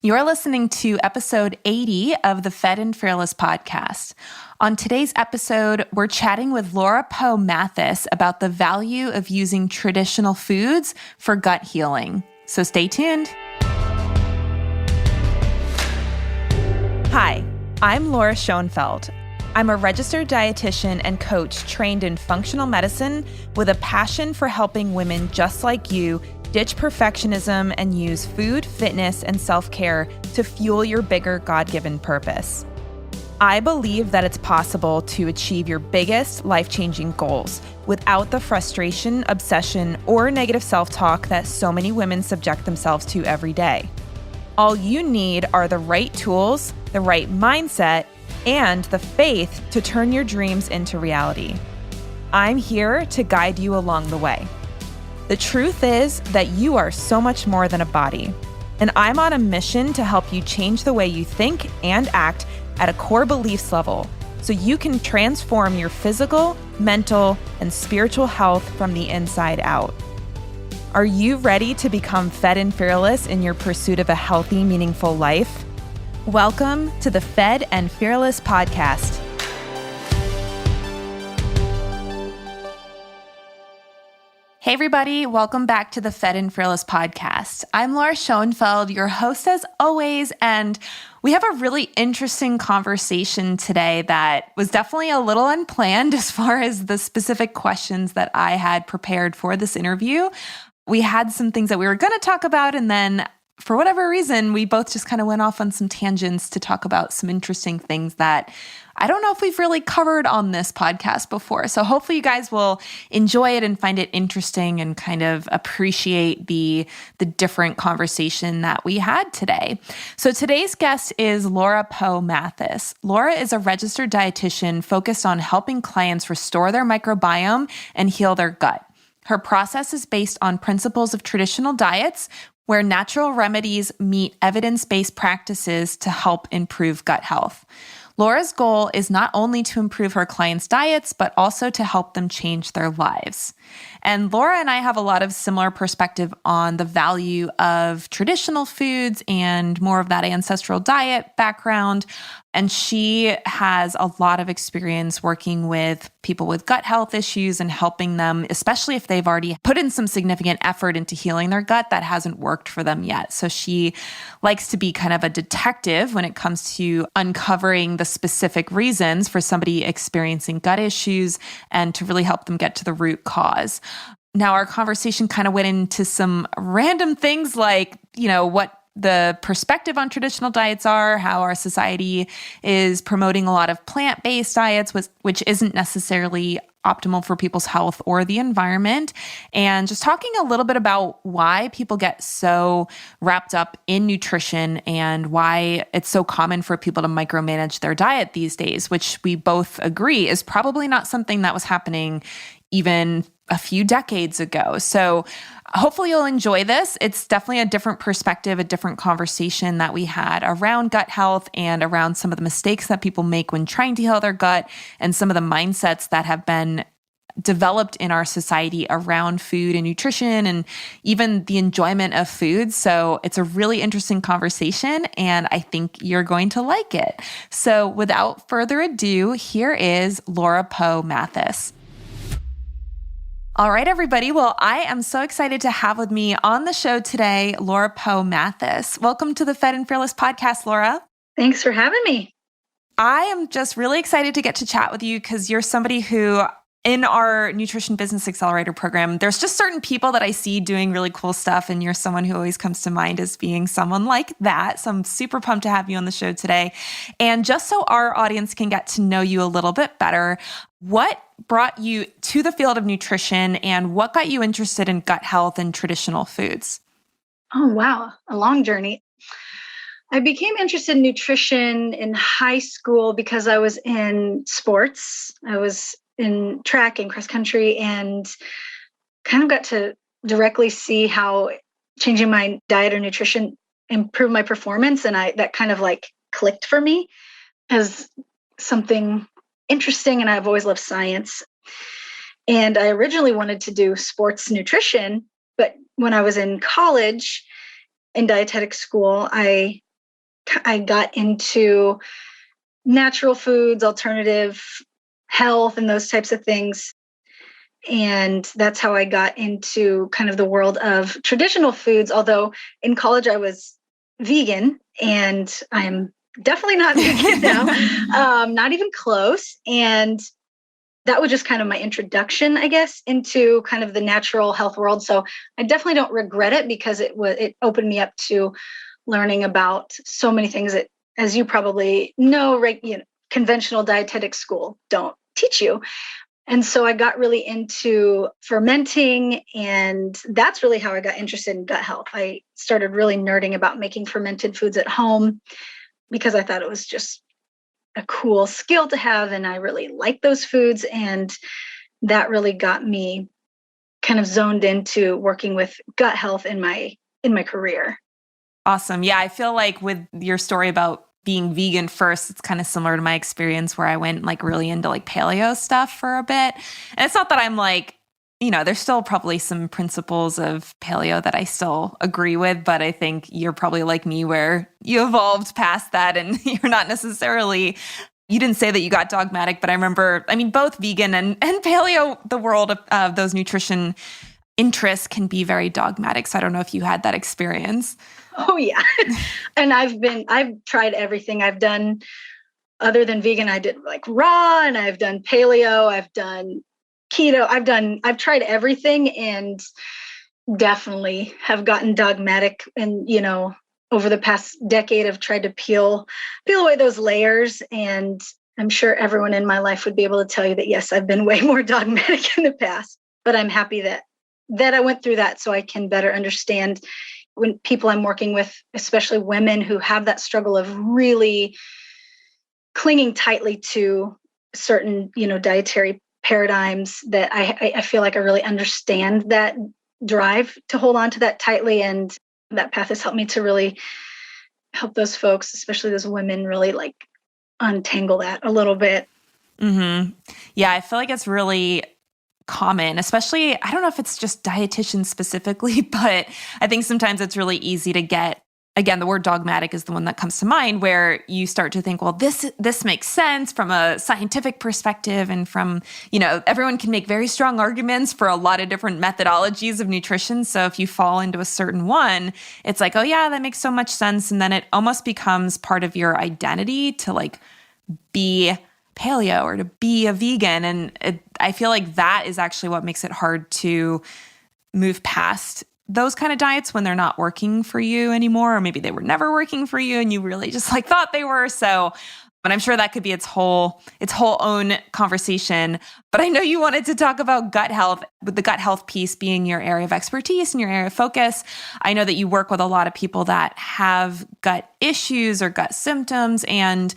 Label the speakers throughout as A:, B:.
A: You're listening to episode 80 of the Fed and Fearless podcast. On today's episode, we're chatting with Laura Poe Mathes about the value of using traditional foods for gut healing. So stay tuned. Hi, I'm Laura Schoenfeld. I'm a registered dietitian and coach trained in functional medicine with a passion for helping women just like you ditch perfectionism and use food, fitness, and self-care to fuel your bigger God-given purpose. I believe that it's possible to achieve your biggest life-changing goals without the frustration, obsession, or negative self-talk that so many women subject themselves to every day. All you need are the right tools, the right mindset, and the faith to turn your dreams into reality. I'm here to guide you along the way. The truth is that you are so much more than a body, and I'm on a mission to help you change the way you think and act at a core beliefs level so you can transform your physical, mental, and spiritual health from the inside out. Are you ready to become fed and fearless in your pursuit of a healthy, meaningful life? Welcome to the Fed and Fearless podcast. Hey everybody, welcome back to the Fed and Fearless podcast. I'm Laura Schoenfeld, your host as always, and we have a really interesting conversation today that was definitely a little unplanned as far as the specific questions that I had prepared for this interview. We had some things that we were going to talk about, and then for whatever reason, we both just kind of went off on some tangents to talk about some interesting things that I don't know if we've really covered on this podcast before. So hopefully you guys will enjoy it and find it interesting and kind of appreciate the different conversation that we had today. So today's guest is Laura Poe Mathes. Laura is a registered dietitian focused on helping clients restore their microbiome and heal their gut. Her process is based on principles of traditional diets, where natural remedies meet evidence-based practices to help improve gut health. Laura's goal is not only to improve her clients' diets, but also to help them change their lives. And Laura and I have a lot of similar perspective on the value of traditional foods and more of that ancestral diet background. And she has a lot of experience working with people with gut health issues and helping them, especially if they've already put in some significant effort into healing their gut that hasn't worked for them yet. So she likes to be kind of a detective when it comes to uncovering the specific reasons for somebody experiencing gut issues and to really help them get to the root cause. Now, our conversation kind of went into some random things like, what the perspective on traditional diets are, how our society is promoting a lot of plant-based diets, which isn't necessarily optimal for people's health or the environment, and just talking a little bit about why people get so wrapped up in nutrition and why it's so common for people to micromanage their diet these days, which we both agree is probably not something that was happening even a few decades ago. So hopefully you'll enjoy this. It's definitely a different perspective, a different conversation that we had around gut health and around some of the mistakes that people make when trying to heal their gut and some of the mindsets that have been developed in our society around food and nutrition and even the enjoyment of food. So it's a really interesting conversation and I think you're going to like it. So without further ado, here is Laura Poe Mathes. All right, everybody. Well, I am so excited to have with me on the show today, Laura Poe Mathes. Welcome to the Fed and Fearless podcast, Laura.
B: Thanks for having me.
A: I am just really excited to get to chat with you because you're somebody who, in our Nutrition Business Accelerator program, there's just certain people that I see doing really cool stuff, and you're someone who always comes to mind as being someone like that. So I'm super pumped to have you on the show today. And just so our audience can get to know you a little bit better, what brought you to the field of nutrition and what got you interested in gut health and traditional foods?
B: Oh, wow. A long journey. I became interested in nutrition in high school because I was in sports. I was in track and cross country and kind of got to directly see how changing my diet or nutrition improved my performance. And that kind of clicked for me as something interesting. And I've always loved science. And I originally wanted to do sports nutrition, but when I was in college in dietetic school, I I got into natural foods, alternative health, and those types of things. And that's how I got into kind of the world of traditional foods. Although in college I was vegan, and I'm definitely not vegan now, not even close. And that was just kind of my introduction, I guess, into kind of the natural health world. So I definitely don't regret it, because it opened me up to learning about so many things that, as you probably know, conventional dietetic school don't teach you. And so I got really into fermenting, and that's really how I got interested in gut health. I started really nerding about making fermented foods at home because I thought it was just a cool skill to have, and I really like those foods. And that really got me kind of zoned into working with gut health in my career.
A: Awesome. Yeah, I feel like with your story about being vegan first, it's kind of similar to my experience where I went like really into like paleo stuff for a bit. And it's not that I'm like, there's still probably some principles of paleo that I still agree with, but I think you're probably like me where you evolved past that and you're not necessarily, you didn't say that you got dogmatic, but I remember, both vegan and paleo, the world of those nutrition interests can be very dogmatic. So I don't know if you had that experience.
B: Oh yeah. And I've tried everything. I've done, other than vegan, I did like raw, and I've done paleo, I've done keto, I've tried everything, and definitely have gotten dogmatic. And, over the past decade, I've tried to peel away those layers. And I'm sure everyone in my life would be able to tell you that, yes, I've been way more dogmatic in the past, but I'm happy that I went through that so I can better understand when people I'm working with, especially women who have that struggle of really clinging tightly to certain, dietary paradigms, that I feel like I really understand that drive to hold on to that tightly. And that path has helped me to really help those folks, especially those women, really like untangle that a little bit.
A: Mm-hmm. Yeah, I feel like it's really common, especially, I don't know if it's just dietitians specifically, but I think sometimes it's really easy to get, again, the word dogmatic is the one that comes to mind, where you start to think, well, this makes sense from a scientific perspective, and from, everyone can make very strong arguments for a lot of different methodologies of nutrition. So if you fall into a certain one, it's like, oh yeah, that makes so much sense. And then it almost becomes part of your identity to like be paleo or to be a vegan. And I feel like that is actually what makes it hard to move past those kind of diets when they're not working for you anymore, or maybe they were never working for you and you really just like thought they were. So, but I'm sure that could be its whole own conversation. But I know you wanted to talk about gut health, with the gut health piece being your area of expertise and your area of focus. I know that you work with a lot of people that have gut issues or gut symptoms, and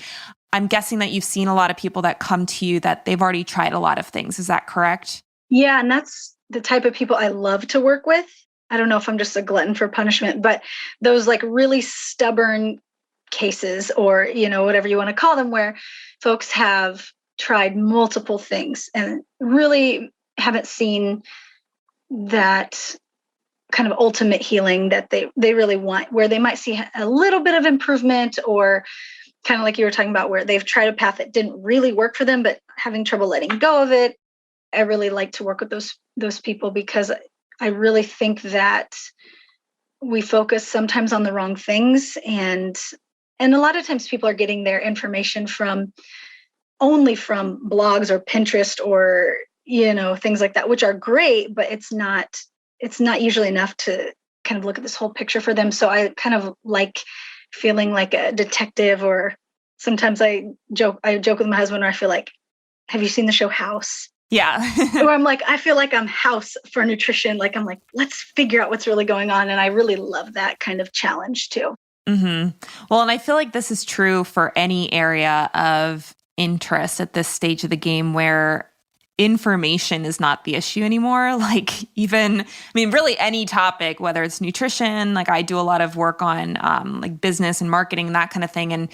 A: I'm guessing that you've seen a lot of people that come to you that they've already tried a lot of things. Is that correct?
B: Yeah, and that's the type of people I love to work with. I don't know if I'm just a glutton for punishment, but those like really stubborn cases, or, whatever you want to call them, where folks have tried multiple things and really haven't seen that kind of ultimate healing that they really want, where they might see a little bit of improvement, or kind of like you were talking about, where they've tried a path that didn't really work for them, but having trouble letting go of it. I really like to work with those people, because I really think that we focus sometimes on the wrong things. And a lot of times people are getting their information only from blogs or Pinterest or, things like that, which are great, but it's not usually enough to kind of look at this whole picture for them. So I kind of like feeling like a detective, or sometimes I joke with my husband, where I feel like, have you seen the show House?
A: Yeah.
B: Where I'm like, I feel like I'm House for nutrition. Like, I'm like, let's figure out what's really going on. And I really love that kind of challenge too.
A: Mm-hmm. Well, and I feel like this is true for any area of interest at this stage of the game, where information is not the issue anymore. Like really any topic, whether it's nutrition, like I do a lot of work on like business and marketing and that kind of thing. And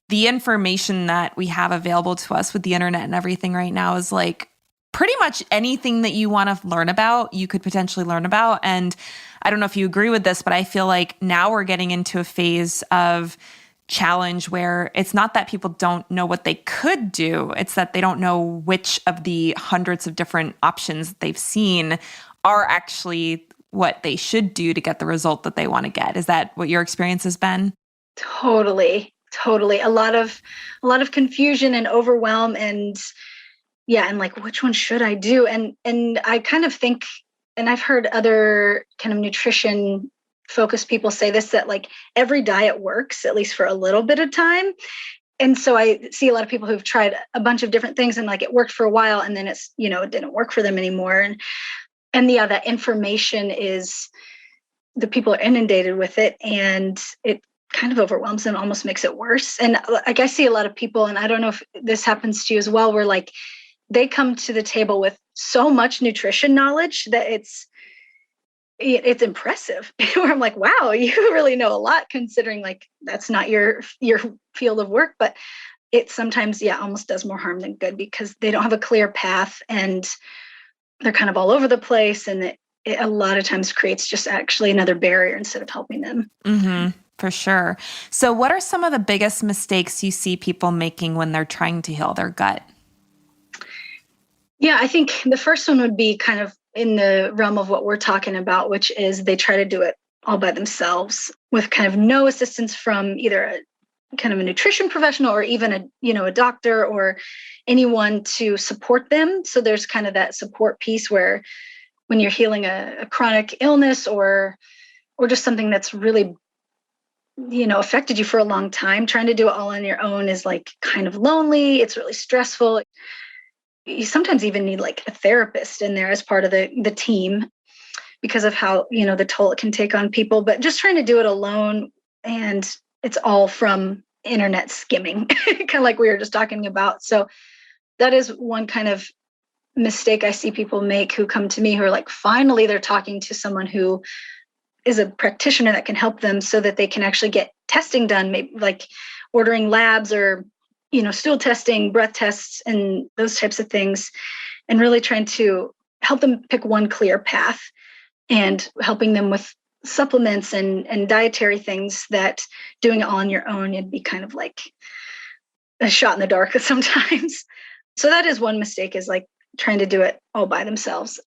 A: the information that we have available to us with the internet and everything right now is like pretty much anything that you want to learn about, you could potentially learn about. And I don't know if you agree with this, but I feel like now we're getting into a phase of challenge where it's not that people don't know what they could do. It's that they don't know which of the hundreds of different options they've seen are actually what they should do to get the result that they want to get. Is that what your experience has been?
B: Totally. A lot of confusion and overwhelm, and like, which one should I do? And I kind of think, and I've heard other kind of nutrition focused people say this, that like every diet works at least for a little bit of time. And so I see a lot of people who've tried a bunch of different things and like it worked for a while and then it's, it didn't work for them anymore. And that information is, the people are inundated with it and it kind of overwhelms them, almost makes it worse. And like I see a lot of people, and I don't know if this happens to you as well, where like they come to the table with so much nutrition knowledge that it's impressive. Where I'm like, wow, you really know a lot, considering like that's not your field of work. But it sometimes, almost does more harm than good because they don't have a clear path and they're kind of all over the place. And it a lot of times creates just actually another barrier instead of helping them.
A: Mm-hmm, for sure. So what are some of the biggest mistakes you see people making when they're trying to heal their gut?
B: Yeah, I think the first one would be kind of in the realm of what we're talking about, which is they try to do it all by themselves with kind of no assistance from either a kind of a nutrition professional or even a doctor or anyone to support them. So there's kind of that support piece where when you're healing a chronic illness or just something that's really, affected you for a long time, trying to do it all on your own is like kind of lonely. It's really stressful. You sometimes even need like a therapist in there as part of the team because of how, the toll it can take on people. But just trying to do it alone, and it's all from internet skimming, kind of like we were just talking about. So that is one kind of mistake I see people make who come to me who are like, finally, they're talking to someone who is a practitioner that can help them so that they can actually get testing done, maybe like ordering labs or, stool testing, breath tests, and those types of things, and really trying to help them pick one clear path and helping them with supplements and dietary things that doing it all on your own, it'd be kind of like a shot in the dark sometimes. So that is one mistake, is like trying to do it all by themselves.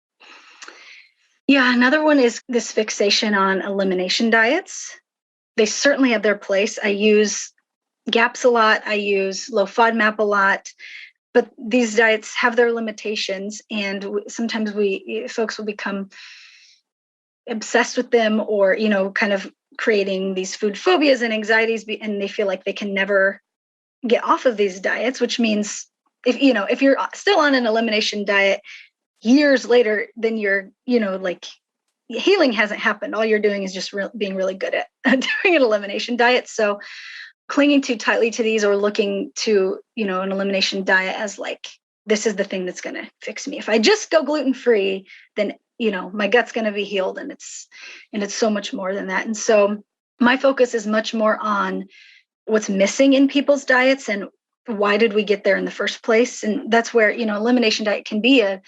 B: Yeah, another one is this fixation on elimination diets. They certainly have their place. I use GAPS a lot. I use low FODMAP a lot. But these diets have their limitations. And sometimes folks will become obsessed with them or, kind of creating these food phobias and anxieties. And they feel like they can never get off of these diets, which means if you're still on an elimination diet years later, then you're, like healing hasn't happened. All you're doing is just being really good at doing an elimination diet. So clinging too tightly to these or looking to, an elimination diet as like, this is the thing that's going to fix me. If I just go gluten-free, then, my gut's going to be healed. And it's so much more than that. And so my focus is much more on what's missing in people's diets and why did we get there in the first place? And that's where, elimination diet can be a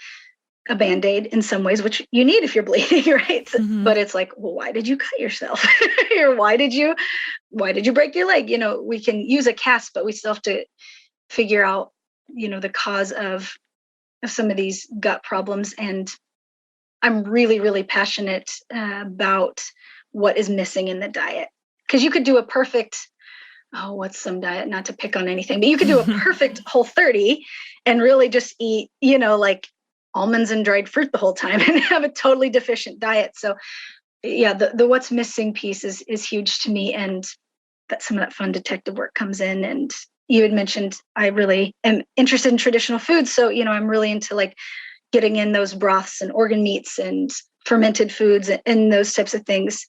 B: Band-Aid in some ways, which you need if you're bleeding, right? Mm-hmm. But it's like, well, why did you cut yourself? Or why did you break your leg? We can use a cast, but we still have to figure out, the cause of some of these gut problems. And I'm really, really passionate about what is missing in the diet. Because you could do a perfect, what's some diet, not to pick on anything, but you could do a perfect Whole30 and really just eat, like almonds and dried fruit the whole time and have a totally deficient diet. So yeah, the what's missing piece is huge to me. And that some of that fun detective work comes in. And you had mentioned, I really am interested in traditional foods. So, I'm really into like getting in those broths and organ meats and fermented foods and those types of things.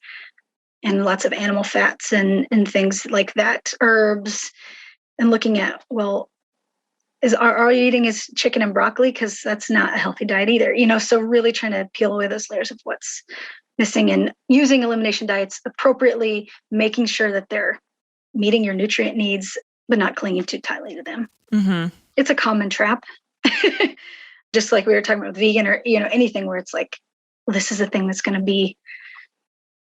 B: And lots of animal fats and things like that, herbs, and looking at, well, are you eating is chicken and broccoli? Because that's not a healthy diet either. So really trying to peel away those layers of what's missing and using elimination diets appropriately, making sure that they're meeting your nutrient needs, but not clinging too tightly to them. Mm-hmm. It's a common trap. Just like we were talking about vegan or, anything where it's like, well, this is the thing that's going to be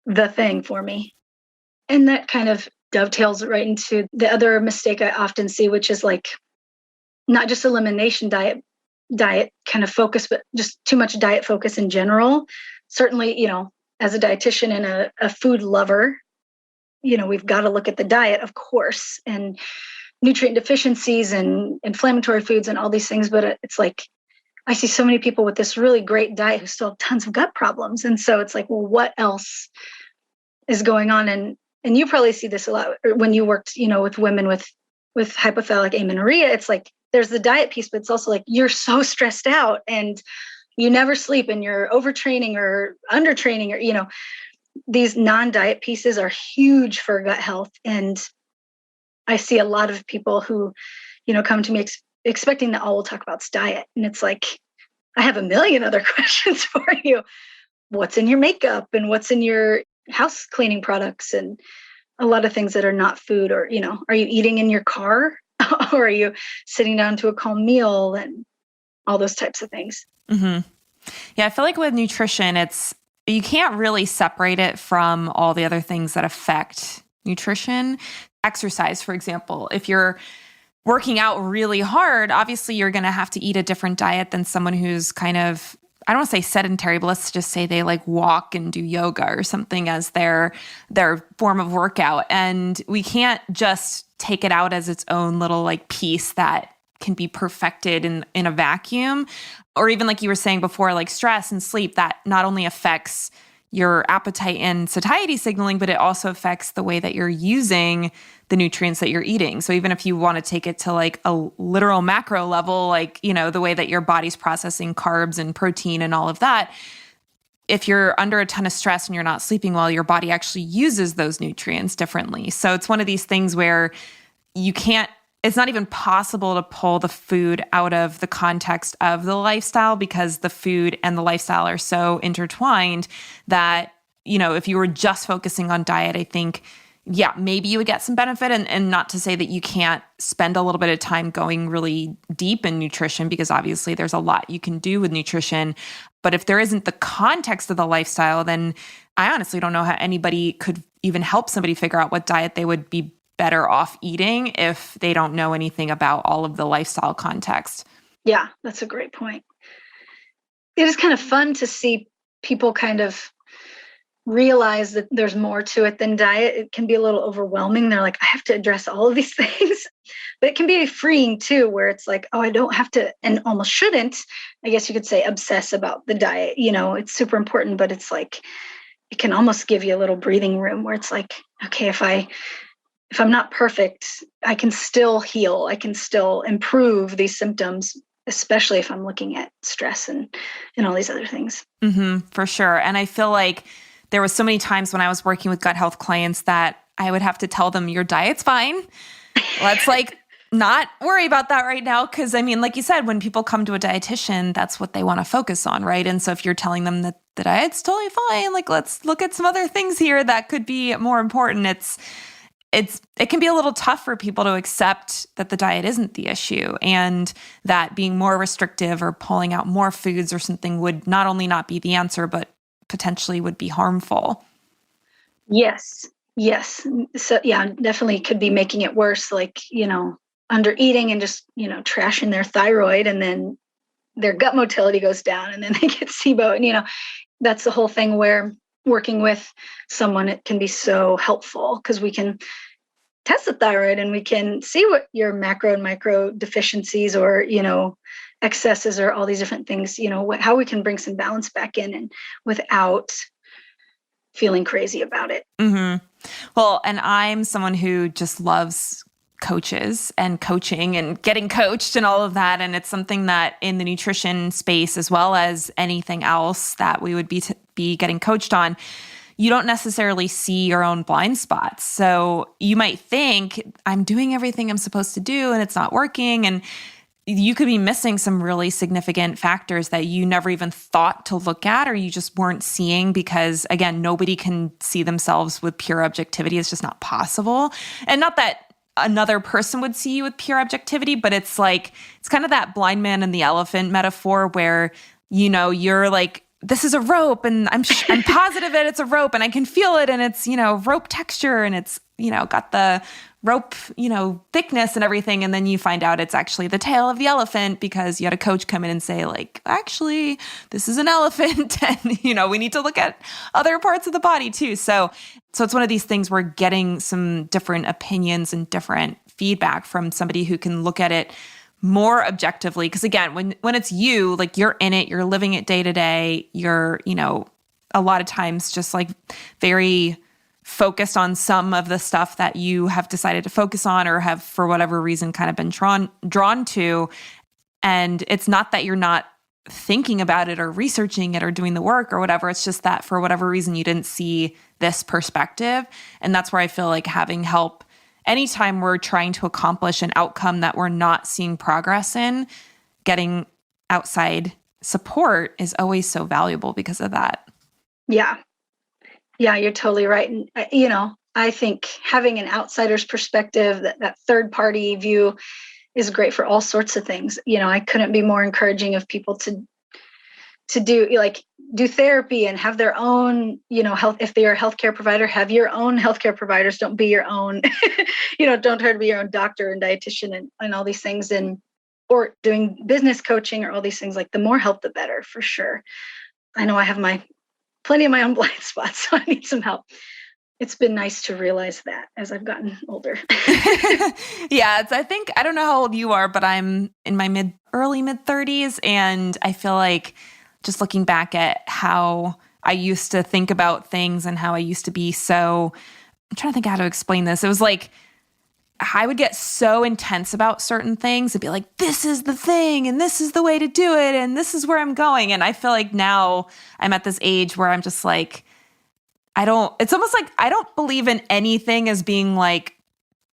B: the thing for me. And that kind of dovetails right into the other mistake I often see, which is like not just elimination diet kind of focus, but just too much diet focus in general. Certainly, as a dietitian and a food lover, we've got to look at the diet, of course, and nutrient deficiencies and inflammatory foods and all these things. But it's like, I see so many people with this really great diet who still have tons of gut problems. And so it's like, well, what else is going on? And you probably see this a lot when you worked, with women with hypothalamic amenorrhea. It's like, there's the diet piece, but it's also like, you're so stressed out and you never sleep and you're overtraining or undertraining, or, these non-diet pieces are huge for gut health. And I see a lot of people who, come to me expecting that all we'll talk about is diet. And it's like, I have a million other questions for you. What's in your makeup and what's in your house cleaning products and a lot of things that are not food, or, are you eating in your car or are you sitting down to a calm meal and all those types of things.
A: Mm-hmm. Yeah. I feel like with nutrition, you can't really separate it from all the other things that affect nutrition. Exercise, for example, if you're working out really hard, obviously you're going to have to eat a different diet than someone who's kind of, I don't want to say sedentary, but let's just say they like walk and do yoga or something as their form of workout. And we can't just take it out as its own little like piece that can be perfected in a vacuum. Or even like you were saying before, like stress and sleep, that not only affects your appetite and satiety signaling, but it also affects the way that you're using the nutrients that you're eating. So even if you want to take it to like a literal macro level, like, the way that your body's processing carbs and protein and all of that, if you're under a ton of stress and you're not sleeping well, your body actually uses those nutrients differently. So it's one of these things where it's not even possible to pull the food out of the context of the lifestyle, because the food and the lifestyle are so intertwined that, if you were just focusing on diet, I think, yeah, maybe you would get some benefit. And not to say that you can't spend a little bit of time going really deep in nutrition, because obviously there's a lot you can do with nutrition. But if there isn't the context of the lifestyle, then I honestly don't know how anybody could even help somebody figure out what diet they would be better off eating if they don't know anything about all of the lifestyle context.
B: Yeah, that's a great point. It is kind of fun to see people kind of realize that there's more to it than diet. It can be a little overwhelming. They're like, I have to address all of these things. But it can be freeing too, where it's like, oh, I don't have to, and almost shouldn't, I guess you could say, obsess about the diet. It's super important, but it's like, it can almost give you a little breathing room where it's like, okay, if I'm not perfect, I can still heal. I can still improve these symptoms, especially if I'm looking at stress and all these other things.
A: Mm-hmm, for sure. And I feel like there was so many times when I was working with gut health clients that I would have to tell them, your diet's fine. Let's not worry about that right now. Cause like you said, when people come to a dietitian, that's what they want to focus on. Right. And so if you're telling them that the diet's totally fine, like, let's look at some other things here that could be more important. It can be a little tough for people to accept that the diet isn't the issue, and that being more restrictive or pulling out more foods or something would not only not be the answer, but potentially would be harmful.
B: Yes. So yeah, definitely could be making it worse, like, under eating and just, trashing their thyroid, and then their gut motility goes down and then they get SIBO. And, that's the whole thing where working with someone, it can be so helpful because we can test the thyroid and we can see what your macro and micro deficiencies or, excesses or all these different things, how we can bring some balance back in and without feeling crazy about it.
A: Mm-hmm. Well, and I'm someone who just loves coaches and coaching and getting coached and all of that. And it's something that in the nutrition space, as well as anything else that we would be getting coached on, you don't necessarily see your own blind spots. So you might think, I'm doing everything I'm supposed to do and it's not working. And you could be missing some really significant factors that you never even thought to look at, or you just weren't seeing because, again, nobody can see themselves with pure objectivity. It's just not possible. And not that another person would see you with pure objectivity, but it's kind of that blind man and the elephant metaphor where, you're like this is a rope and I'm positive that it's a rope and I can feel it and it's, rope texture and it's, got the rope, thickness and everything. And then you find out it's actually the tail of the elephant because you had a coach come in and say like, actually, this is an elephant and, we need to look at other parts of the body too. So it's one of these things where getting some different opinions and different feedback from somebody who can look at it more objectively. Because again, when it's you, like you're in it, you're living it day to day, you're, a lot of times just like very focused on some of the stuff that you have decided to focus on or have for whatever reason kind of been drawn to. And it's not that you're not thinking about it or researching it or doing the work or whatever. It's just that for whatever reason, you didn't see this perspective. And that's where I feel like having help anytime we're trying to accomplish an outcome that we're not seeing progress in, getting outside support is always so valuable because of that.
B: Yeah. Yeah, you're totally right. And, I think having an outsider's perspective, that third party view is great for all sorts of things. I couldn't be more encouraging of people to do therapy and have their own, health. If they are a healthcare provider, have your own healthcare providers. Don't be your own, don't try to be your own doctor and dietitian and all these things or doing business coaching or all these things. Like the more help, the better for sure. I know I have plenty of my own blind spots, so I need some help. It's been nice to realize that as I've gotten older.
A: Yeah, I don't know how old you are, but I'm in my early mid 30s. And I feel like just looking back at how I used to think about things and how I used to be I'm trying to think how to explain this. It was like, I would get so intense about certain things and be like, this is the thing and this is the way to do it and this is where I'm going. And I feel like now I'm at this age where I'm just like, it's almost like I don't believe in anything as being like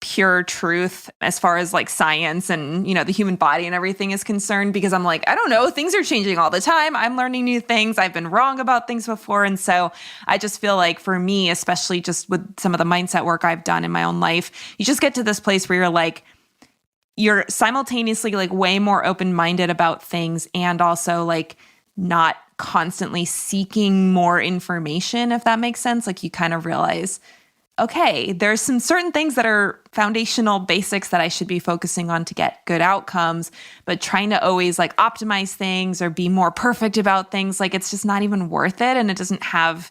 A: pure truth as far as like science and, the human body and everything is concerned, because I'm like, I don't know, things are changing all the time. I'm learning new things. I've been wrong about things before. And so I just feel like for me, especially just with some of the mindset work I've done in my own life, you just get to this place where you're simultaneously like way more open-minded about things and also like not constantly seeking more information, if that makes sense. Like you kind of realize, okay, there's some certain things that are foundational basics that I should be focusing on to get good outcomes, but trying to always like optimize things or be more perfect about things, like it's just not even worth it. And it doesn't have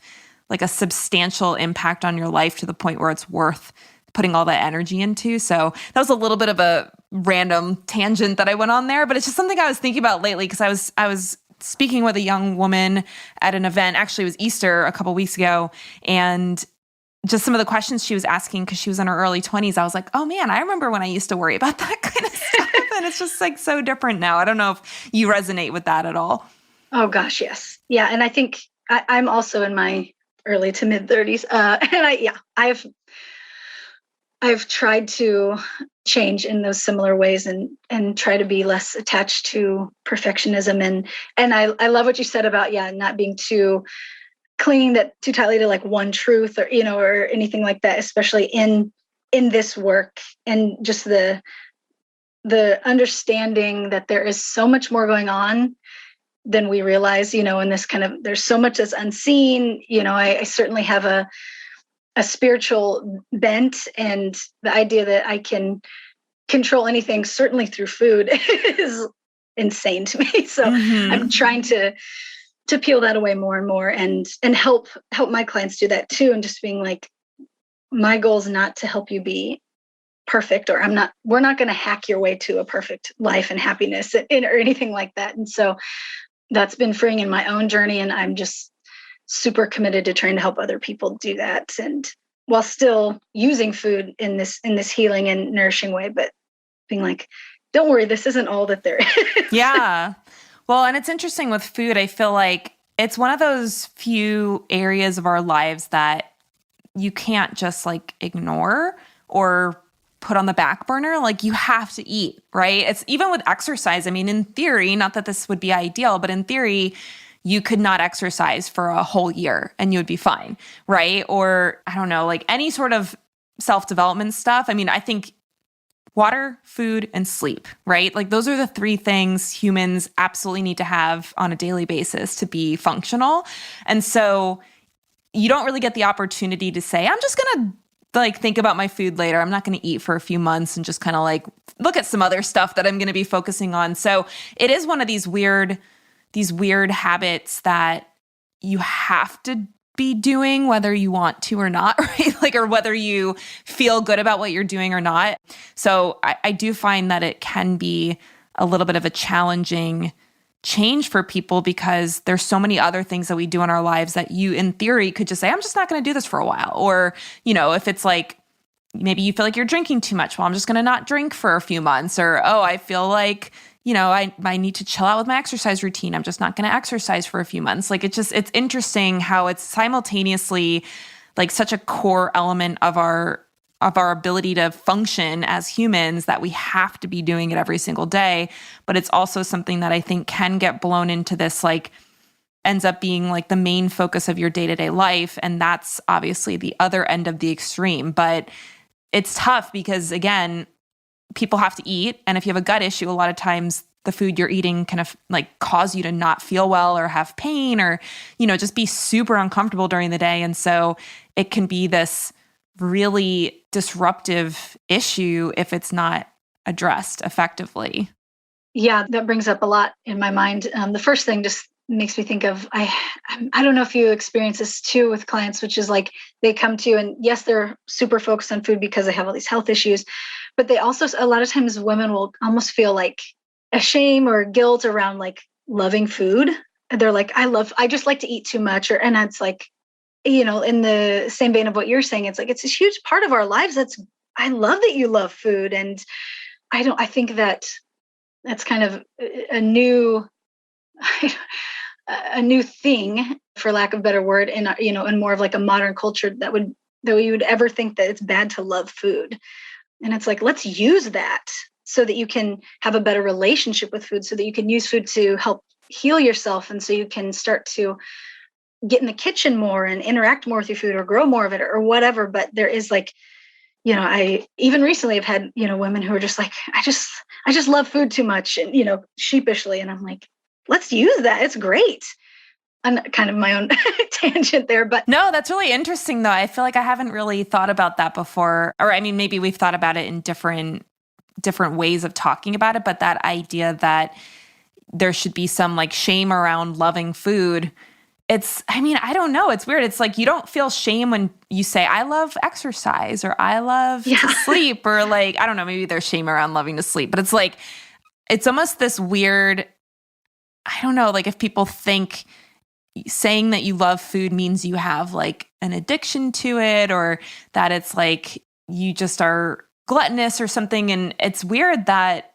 A: like a substantial impact on your life to the point where it's worth putting all that energy into. So that was a little bit of a random tangent that I went on there, but it's just something I was thinking about lately because I was speaking with a young woman at an event. Actually, it was Easter a couple weeks ago, and just some of the questions she was asking because she was in her early 20s, I was like, oh man, I remember when I used to worry about that kind of stuff. And it's just like so different now. I don't know if you resonate with that at all.
B: Oh gosh, yes. Yeah. And I think I'm also in my early to mid 30s. And I've tried to change in those similar ways and try to be less attached to perfectionism. And I love what you said about, not being too clinging too tightly to like one truth or, or anything like that, especially in this work, and just the understanding that there is so much more going on than we realize, in this kind of, there's so much that's unseen. I certainly have a spiritual bent, and the idea that I can control anything, certainly through food, is insane to me. So I'm trying to peel that away more and more and help my clients do that too. And just being like, my goal is not to help you be perfect, or we're not going to hack your way to a perfect life and happiness or anything like that. And so that's been freeing in my own journey. And I'm just super committed to trying to help other people do that. And while still using food in this healing and nourishing way, but being like, don't worry, this isn't all that there is.
A: Yeah. Well, and it's interesting with food. I feel like it's one of those few areas of our lives that you can't just like ignore or put on the back burner. Like you have to eat, right? It's even with exercise. I mean, in theory, not that this would be ideal, but in theory, you could not exercise for a whole year and you would be fine, right? Or I don't know, like any sort of self-development stuff. I mean, I think water, food, and sleep, right? Like those are the three things humans absolutely need to have on a daily basis to be functional. And so you don't really get the opportunity to say, I'm just going to like think about my food later. I'm not going to eat for a few months and just kind of like look at some other stuff that I'm going to be focusing on. So it is one of these weird habits that you have to be doing whether you want to or not, right? Like, or whether you feel good about what you're doing or not. So I do find that it can be a little bit of a challenging change for people because there's so many other things that we do in our lives that you, in theory, could just say, I'm just not going to do this for a while. Or, you know, if it's like, maybe you feel like you're drinking too much, well, I'm just going to not drink for a few months. Or, oh, I feel like, you know, I need to chill out with my exercise routine. I'm just not going to exercise for a few months. Like it's interesting how it's simultaneously like such a core element of our ability to function as humans that we have to be doing it every single day. But it's also something that I think can get blown into this, like ends up being like the main focus of your day-to-day life. And that's obviously the other end of the extreme. But it's tough because, again, people have to eat. And if you have a gut issue, a lot of times the food you're eating kind of like cause you to not feel well or have pain or, you know, just be super uncomfortable during the day. And so it can be this really disruptive issue if it's not addressed effectively.
B: Yeah, that brings up a lot in my mind. The first thing just makes me think of, I don't know if you experience this too with clients, which is like they come to you and yes, they're super focused on food because they have all these health issues, but they also, a lot of times women will almost feel like a shame or guilt around like loving food. And they're like, I just like to eat too much. And it's like, you know, in the same vein of what you're saying, it's like, it's a huge part of our lives. I love that you love food. And I think that's kind of a new thing, for lack of a better word, in, you know, in more of like a modern culture that you would ever think that it's bad to love food. And it's like, let's use that so that you can have a better relationship with food, so that you can use food to help heal yourself. And so you can start to get in the kitchen more and interact more with your food or grow more of it or whatever. But there is like, you know, I even recently have had, you know, women who are just like, I just love food too much, and, you know, sheepishly. And I'm like, let's use that. It's great. I'm kind of my own tangent there, but
A: no, that's really interesting though. I feel like I haven't really thought about that before. Or I mean, maybe we've thought about it in different ways of talking about it, but that idea that there should be some like shame around loving food. I don't know. It's weird. It's like you don't feel shame when you say, I love exercise or I love to sleep, or like, I don't know, maybe there's shame around loving to sleep, but it's like, it's almost this weird, I don't know, like if people think saying that you love food means you have like an addiction to it, or that it's like you just are gluttonous or something. And it's weird that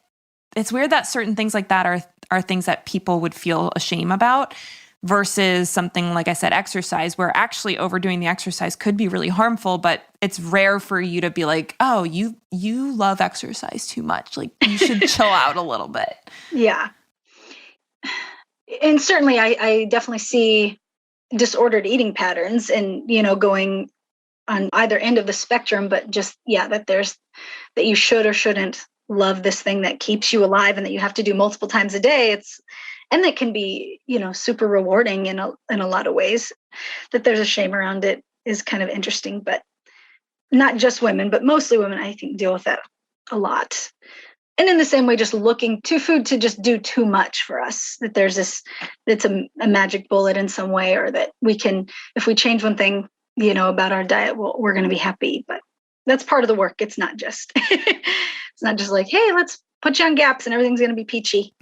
A: certain things like that are things that people would feel ashamed about, versus something like I said, exercise, where actually overdoing the exercise could be really harmful, but it's rare for you to be like, oh, you love exercise too much. Like you should chill out a little bit.
B: Yeah. And certainly I definitely see disordered eating patterns and, you know, going on either end of the spectrum, but just, yeah, that you should or shouldn't love this thing that keeps you alive and that you have to do multiple times a day. And that can be, you know, super rewarding in a lot of ways. That there's a shame around it is kind of interesting, but not just women, but mostly women, I think, deal with that a lot. And in the same way, just looking to food to just do too much for us, that there's it's a magic bullet in some way, or that we can, if we change one thing, you know, about our diet, we're going to be happy. But that's part of the work. It's not just, it's not just like, hey, let's put you on GAPS and everything's going to be peachy.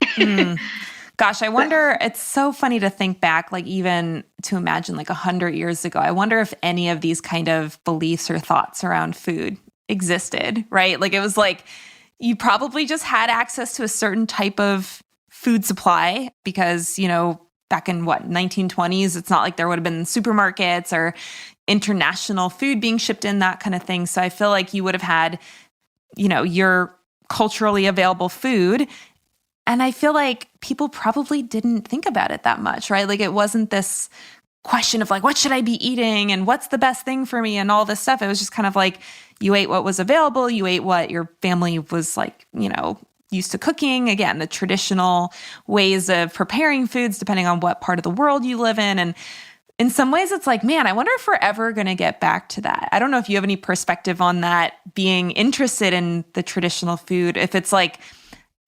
A: Gosh, I wonder, it's so funny to think back, like even to imagine like 100 years ago, I wonder if any of these kind of beliefs or thoughts around food existed, right? Like it was like, you probably just had access to a certain type of food supply because, you know, back in 1920s, it's not like there would have been supermarkets or international food being shipped in, that kind of thing. So I feel like you would have had, you know, your culturally available food. And I feel like people probably didn't think about it that much, right? Like it wasn't this question of like, what should I be eating and what's the best thing for me and all this stuff. It was just kind of like, you ate what was available, you ate what your family was like, used to cooking. Again, the traditional ways of preparing foods, depending on what part of the world you live in. And in some ways, it's like, man, I wonder if we're ever going to get back to that. I don't know if you have any perspective on that, being interested in the traditional food. If it's like,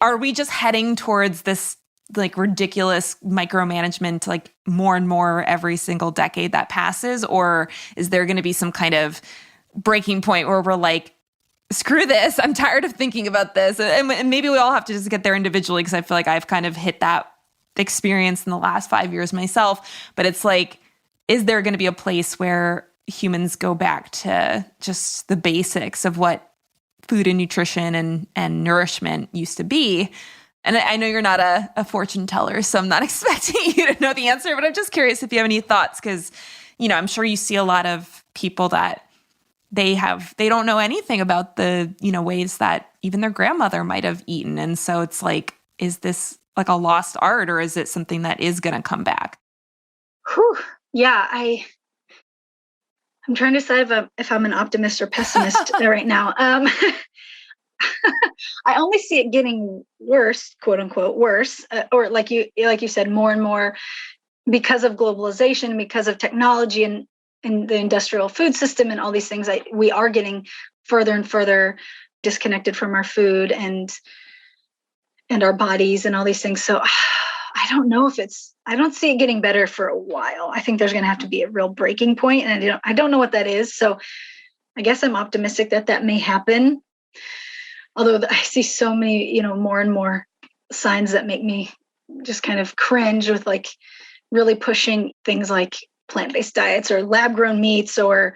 A: are we just heading towards this like ridiculous micromanagement, like more and more every single decade that passes? Or is there going to be some kind of breaking point where we're like, screw this, I'm tired of thinking about this? And maybe we all have to just get there individually, because I feel like I've kind of hit that experience in the last 5 years myself. But it's like, is there going to be a place where humans go back to just the basics of what food and nutrition and nourishment used to be? And I know you're not a fortune teller, so I'm not expecting you to know the answer, but I'm just curious if you have any thoughts, because, I'm sure you see a lot of people that they don't know anything about the, ways that even their grandmother might have eaten. And so it's like, is this like a lost art, or is it something that is going to come back?
B: Whew. Yeah, I'm trying to decide if I'm an optimist or pessimist right now. I only see it getting worse, quote unquote, worse, or like you said, more and more, because of globalization, because of technology and the industrial food system and all these things. We are getting further and further disconnected from our food and our bodies and all these things. So I don't know I don't see it getting better for a while. I think there's going to have to be a real breaking point, and I don't know what that is. So I guess I'm optimistic that may happen. Although I see so many, more and more signs that make me just kind of cringe, with like really pushing things like plant-based diets or lab-grown meats or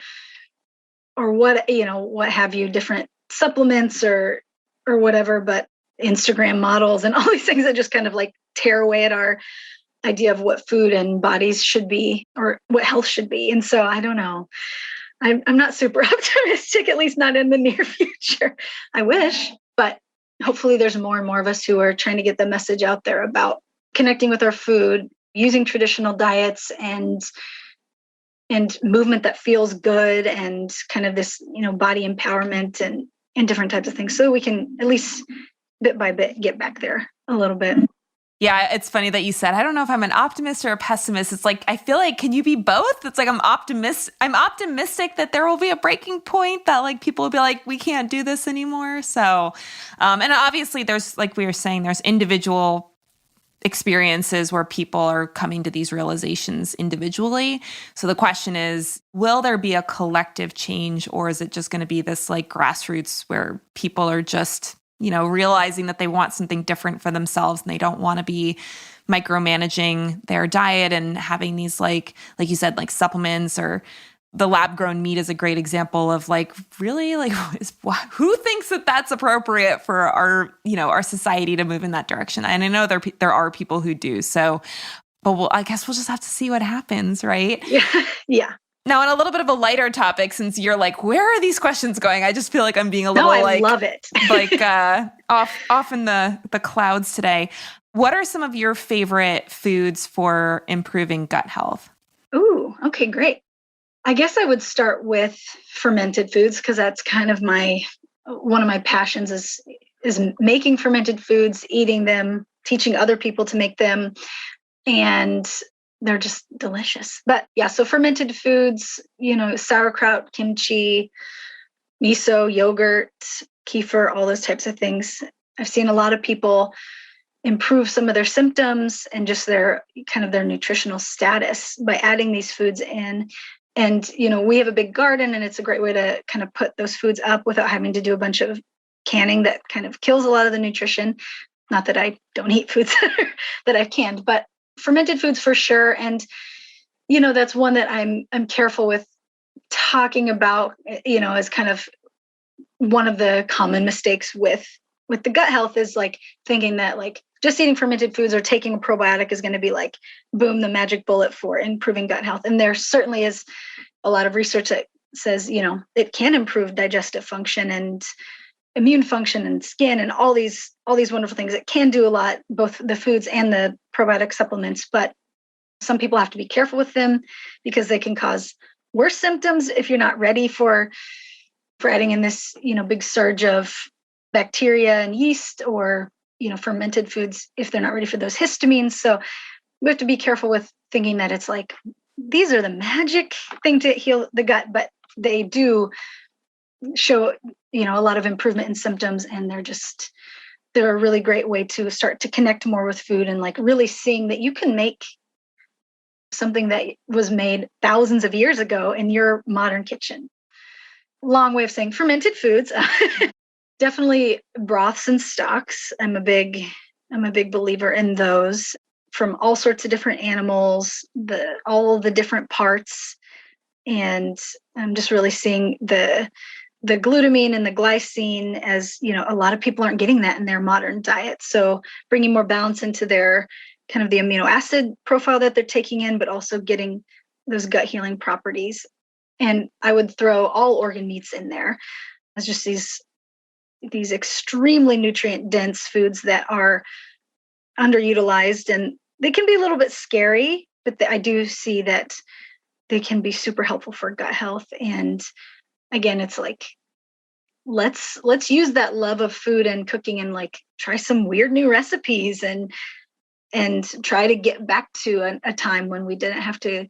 B: what have you, different supplements or whatever, but Instagram models and all these things that just kind of like tear away at our idea of what food and bodies should be, or what health should be. And so I don't know. I'm not super optimistic, at least not in the near future. I wish, but hopefully there's more and more of us who are trying to get the message out there about connecting with our food, using traditional diets and movement that feels good, and kind of this, body empowerment and different types of things, so we can at least bit by bit get back there a little bit.
A: Yeah, it's funny that you said, I don't know if I'm an optimist or a pessimist. It's like, I feel like, can you be both? It's like, I'm optimistic that there will be a breaking point, that like people will be like, we can't do this anymore. So, and obviously there's, like we were saying, there's individual experiences where people are coming to these realizations individually. So the question is, will there be a collective change, or is it just going to be this like grassroots where people are just, realizing that they want something different for themselves, and they don't want to be micromanaging their diet and having these like you said, like supplements, or the lab grown meat is a great example of like, really, like, who thinks that that's appropriate for our society to move in that direction? And I know there are people who do. So, but I guess we'll just have to see what happens, right?
B: Yeah.
A: Now, on a little bit of a lighter topic, since you're like, where are these questions going? I just feel like I'm being a little
B: I love it.
A: like off in the clouds today. What are some of your favorite foods for improving gut health?
B: Ooh, okay, great. I guess I would start with fermented foods, because that's kind of one of my passions is making fermented foods, eating them, teaching other people to make them, and they're just delicious. But yeah, so fermented foods, sauerkraut, kimchi, miso, yogurt, kefir, all those types of things. I've seen a lot of people improve some of their symptoms and just their nutritional status by adding these foods in. And, we have a big garden, and it's a great way to kind of put those foods up without having to do a bunch of canning that kind of kills a lot of the nutrition. Not that I don't eat foods that I've canned, but fermented foods for sure. And, that's one that I'm careful with talking about, as kind of one of the common mistakes with the gut health, is like thinking that like just eating fermented foods or taking a probiotic is going to be like, boom, the magic bullet for improving gut health. And there certainly is a lot of research that says, it can improve digestive function and immune function and skin and all these wonderful things. It can do a lot, both the foods and the probiotic supplements, but some people have to be careful with them because they can cause worse symptoms if you're not ready for for adding in this, big surge of bacteria and yeast, or, fermented foods if they're not ready for those histamines. So we have to be careful with thinking that it's like, these are the magic thing to heal the gut, but they do show, a lot of improvement in symptoms, and they're a really great way to start to connect more with food, and like really seeing that you can make something that was made thousands of years ago in your modern kitchen. Long way of saying fermented foods. Definitely broths and stocks. I'm a big believer in those, from all sorts of different animals, all the different parts. And I'm just really seeing the glutamine and the glycine, as, a lot of people aren't getting that in their modern diet. So bringing more balance into their kind of the amino acid profile that they're taking in, but also getting those gut healing properties. And I would throw all organ meats in there as just these extremely nutrient dense foods that are underutilized, and they can be a little bit scary, but I do see that they can be super helpful for gut health. And again, it's like, let's use that love of food and cooking, and like try some weird new recipes, and try to get back to a time when we didn't have to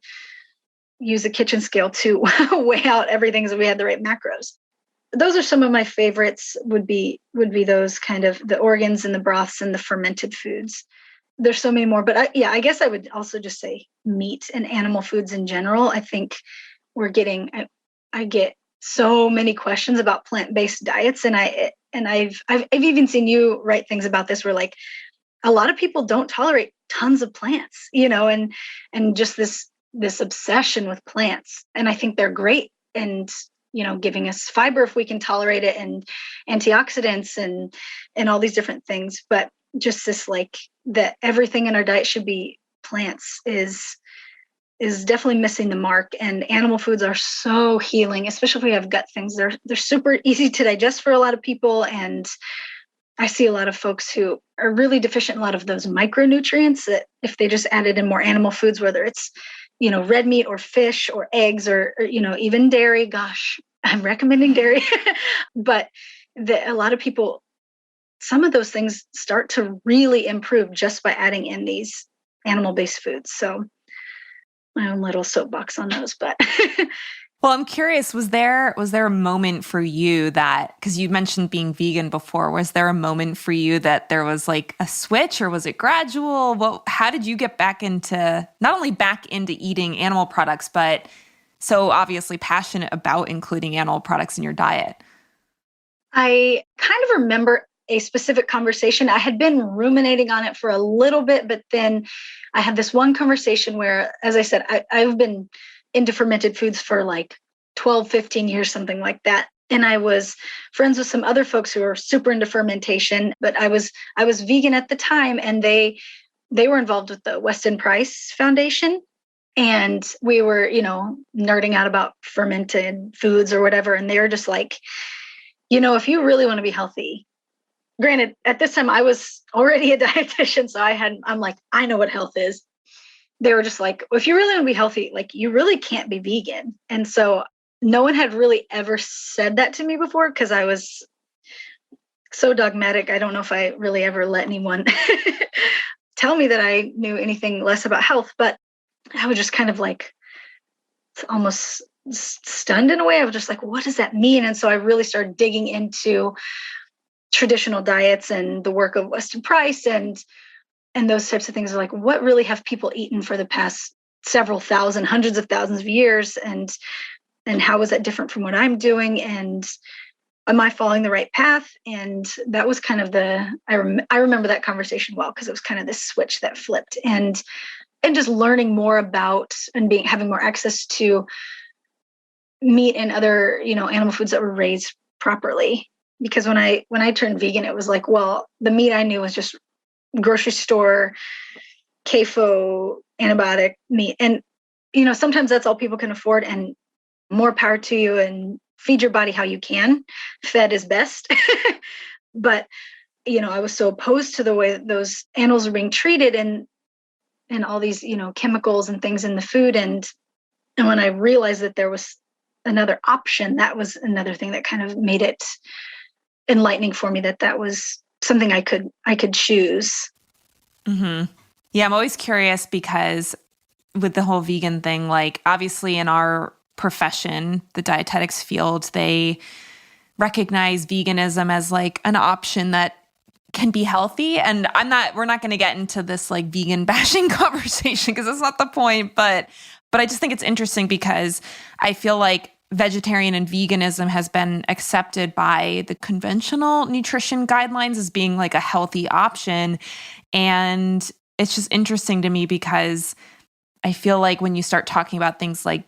B: use a kitchen scale to weigh out everything so we had the right macros. Those are some of my favorites, would be those kind of the organs and the broths and the fermented foods. There's so many more, but I guess I would also just say meat and animal foods in general. I think I get so many questions about plant-based diets, and I've even seen you write things about this, where like a lot of people don't tolerate tons of plants, and just this obsession with plants. And I think they're great, and giving us fiber if we can tolerate it, and antioxidants and all these different things. But just this, like, that everything in our diet should be plants is definitely missing the mark. And animal foods are so healing, especially if we have gut things. They're super easy to digest for a lot of people. And I see a lot of folks who are really deficient in a lot of those micronutrients that if they just added in more animal foods, whether it's, red meat or fish or eggs or even dairy. Gosh, I'm recommending dairy. But a lot of people, some of those things start to really improve just by adding in these animal-based foods. So my own little soapbox on those, but
A: well, I'm curious, was there a moment for you that, because you mentioned being vegan before, was there a moment for you that there was like a switch, or was it gradual? How did you get not only back into eating animal products, but so obviously passionate about including animal products in your diet?
B: I kind of remember a specific conversation. I had been ruminating on it for a little bit, but then I had this one conversation where, as I said, I've been into fermented foods for like 12, 15 years, something like that. And I was friends with some other folks who were super into fermentation, but I was vegan at the time, and they were involved with the Weston Price Foundation. And we were, nerding out about fermented foods or whatever. And they were just like, if you really want to be healthy, granted, at this time I was already a dietitian, so I'm like, I know what health is. They were just like, well, if you really want to be healthy, like, you really can't be vegan. And so no one had really ever said that to me before, because I was so dogmatic. I don't know if I really ever let anyone tell me that I knew anything less about health, but I was just kind of like almost stunned in a way. I was just like, what does that mean? And so I really started digging into traditional diets and the work of Weston Price and those types of things. Are like, what really have people eaten for the past several thousand, hundreds of thousands of years? And how is that different from what I'm doing? And am I following the right path? And that was kind of I remember that conversation well, because it was kind of this switch that flipped, and just learning more about and having more access to meat and other, animal foods that were raised properly. Because when I turned vegan, it was like, well, the meat I knew was just grocery store, CAFO, antibiotic meat. And, sometimes that's all people can afford, and more power to you, and feed your body how you can. Fed is best. But, I was so opposed to the way those animals are being treated, and all these, chemicals and things in the food. And when I realized that there was another option, that was another thing that kind of made it enlightening for me, that was something I could choose.
A: Mm-hmm. Yeah, I'm always curious because with the whole vegan thing, like obviously in our profession, the dietetics field, they recognize veganism as like an option that can be healthy. And we're not going to get into this like vegan bashing conversation because that's not the point. But I just think it's interesting because I feel like vegetarian and veganism has been accepted by the conventional nutrition guidelines as being like a healthy option. And it's just interesting to me because I feel like when you start talking about things like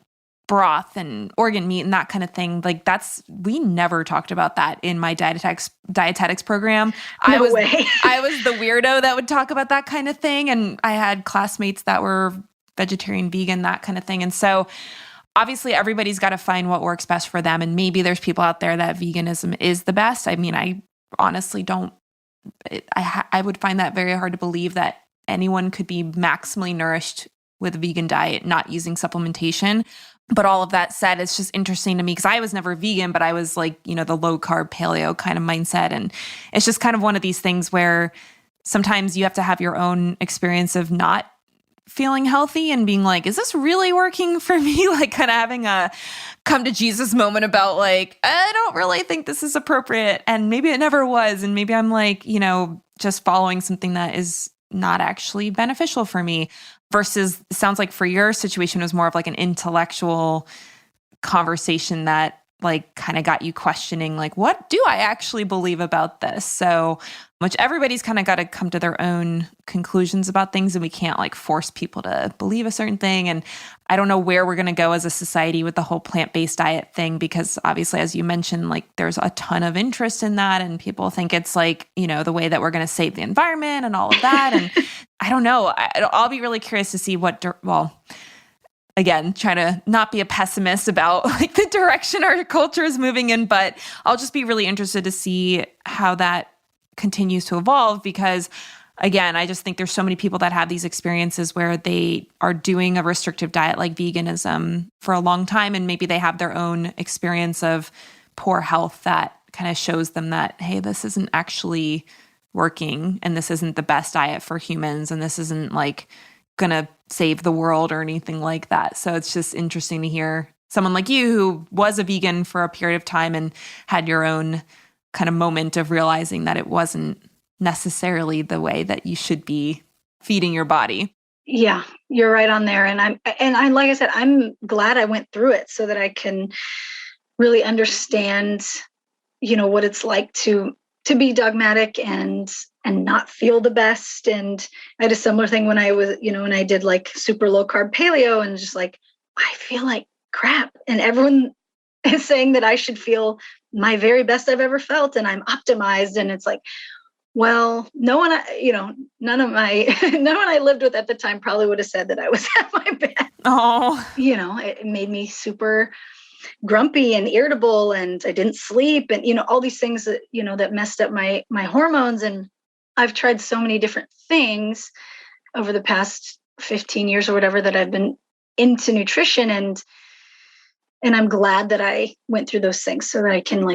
A: broth and organ meat and that kind of thing, like we never talked about that in my dietetics program.
B: No way.
A: I was the weirdo that would talk about that kind of thing. And I had classmates that were vegetarian, vegan, that kind of thing. And so obviously everybody's got to find what works best for them. And maybe there's people out there that veganism is the best. I mean, I honestly I would find that very hard to believe that anyone could be maximally nourished with a vegan diet, not using supplementation. But all of that said, it's just interesting to me because I was never vegan, but I was like, the low carb paleo kind of mindset. And it's just kind of one of these things where sometimes you have to have your own experience of not feeling healthy and being like, is this really working for me? Like kind of having a come to Jesus moment about like, I don't really think this is appropriate. And maybe it never was. And maybe I'm like, just following something that is not actually beneficial for me. Versus, it sounds like for your situation, it was more of like an intellectual conversation that like kind of got you questioning, like, what do I actually believe about this? So, which everybody's kind of got to come to their own conclusions about things, and we can't like force people to believe a certain thing. And I don't know where we're going to go as a society with the whole plant-based diet thing, because obviously, as you mentioned, like there's a ton of interest in that, and people think it's like, the way that we're going to save the environment and all of that. And I don't know. I'll be really curious to see again, trying to not be a pessimist about like the direction our culture is moving in, but I'll just be really interested to see how that continues to evolve because again, I just think there's so many people that have these experiences where they are doing a restrictive diet like veganism for a long time, and maybe they have their own experience of poor health that kind of shows them that, hey, this isn't actually working and this isn't the best diet for humans and this isn't like going to save the world or anything like that. So it's just interesting to hear someone like you who was a vegan for a period of time and had your own kind of moment of realizing that it wasn't necessarily the way that you should be feeding your body.
B: Yeah, you're right on there. And I like I said, I'm glad I went through it so that I can really understand, what it's like to be dogmatic and not feel the best. And I had a similar thing when I was, when I did like super low carb paleo and just like, I feel like crap. And everyone is saying that I should feel my very best I've ever felt. And I'm optimized. And it's like, well, none of I lived with at the time probably would have said that I was at my best.
A: Oh,
B: It made me super grumpy and irritable, and I didn't sleep, and all these things that that messed up my hormones. And I've tried so many different things over the past 15 years or whatever that I've been into nutrition, and I'm glad that I went through those things so that I can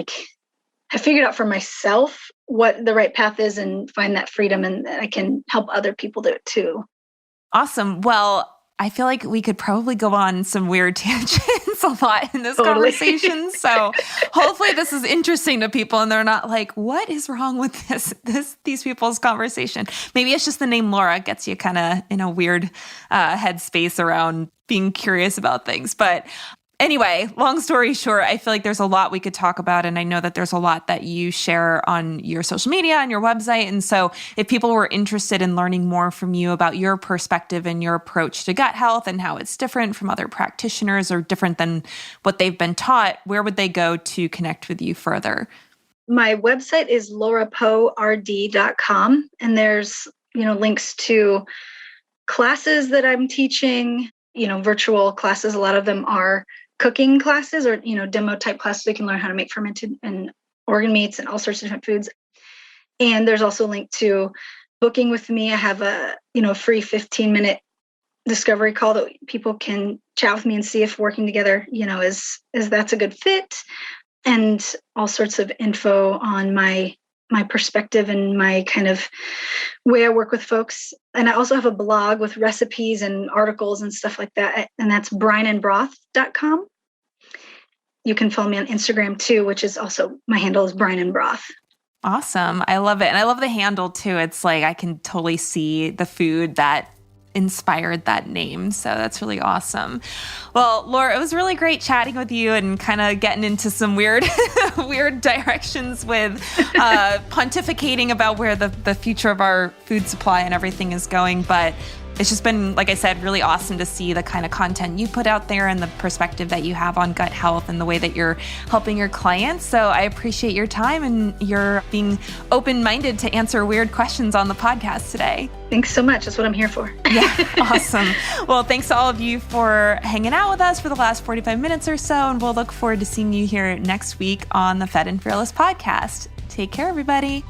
B: I figured out for myself what the right path is and find that freedom, and I can help other people do it too.
A: Awesome. Well, I feel like we could probably go on some weird tangents a lot in this conversation. So hopefully this is interesting to people and they're not like, what is wrong with these people's conversation? Maybe it's just the name Laura gets you kind of in a weird headspace around being curious about things. But anyway, long story short, I feel like there's a lot we could talk about. And I know that there's a lot that you share on your social media and your website. And so if people were interested in learning more from you about your perspective and your approach to gut health and how it's different from other practitioners or different than what they've been taught, where would they go to connect with you further?
B: My website is laurapoerd.com. And there's, links to classes that I'm teaching, virtual classes. A lot of them are cooking classes or, demo type classes. So you can learn how to make fermented and organ meats and all sorts of different foods. And there's also a link to booking with me. I have a, free 15-minute discovery call that people can chat with me and see if working together, is that's a good fit, and all sorts of info on my perspective and my kind of way I work with folks. And I also have a blog with recipes and articles and stuff like that. And that's brineandbroth.com. You can follow me on Instagram too, which is also, my handle is brineandbroth.
A: Awesome. I love it. And I love the handle too. It's like, I can totally see the food that inspired that name. So that's really awesome. Well, Laura, it was really great chatting with you and kind of getting into some weird directions with pontificating about where the future of our food supply and everything is going. But it's just been, like I said, really awesome to see the kind of content you put out there and the perspective that you have on gut health and the way that you're helping your clients. So I appreciate your time and your being open-minded to answer weird questions on the podcast today.
B: Thanks so much. That's what I'm here for.
A: Yeah, awesome. Well, thanks to all of you for hanging out with us for the last 45 minutes or so, and we'll look forward to seeing you here next week on the Fed and Fearless podcast. Take care, everybody.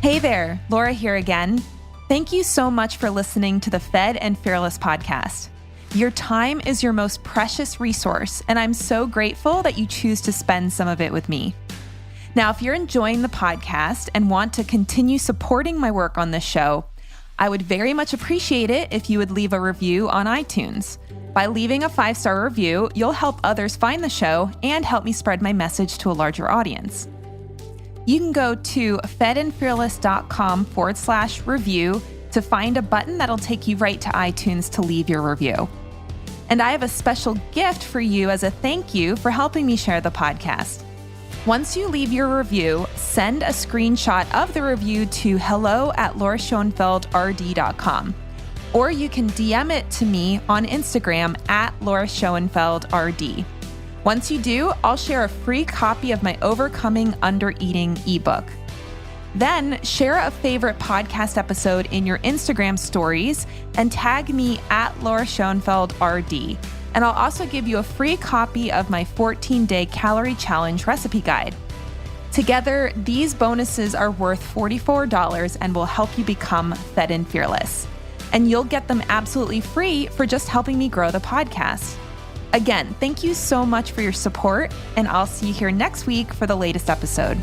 A: Hey there, Laura here again. Thank you so much for listening to the Fed and Fearless podcast. Your time is your most precious resource, and I'm so grateful that you choose to spend some of it with me. Now, if you're enjoying the podcast and want to continue supporting my work on this show, I would very much appreciate it if you would leave a review on iTunes. By leaving a 5-star review, you'll help others find the show and help me spread my message to a larger audience. You can go to fedandfearless.com/review to find a button that'll take you right to iTunes to leave your review. And I have a special gift for you as a thank you for helping me share the podcast. Once you leave your review, send a screenshot of the review to hello@lauraschoenfeldrd.com. Or you can DM it to me on Instagram @lauraschoenfeldrd. Once you do, I'll share a free copy of my Overcoming Undereating ebook. Then share a favorite podcast episode in your Instagram stories and tag me @lauraschoenfeldrd. And I'll also give you a free copy of my 14-day calorie challenge recipe guide. Together, these bonuses are worth $44 and will help you become Fed and Fearless. And you'll get them absolutely free for just helping me grow the podcast. Again, thank you so much for your support, and I'll see you here next week for the latest episode.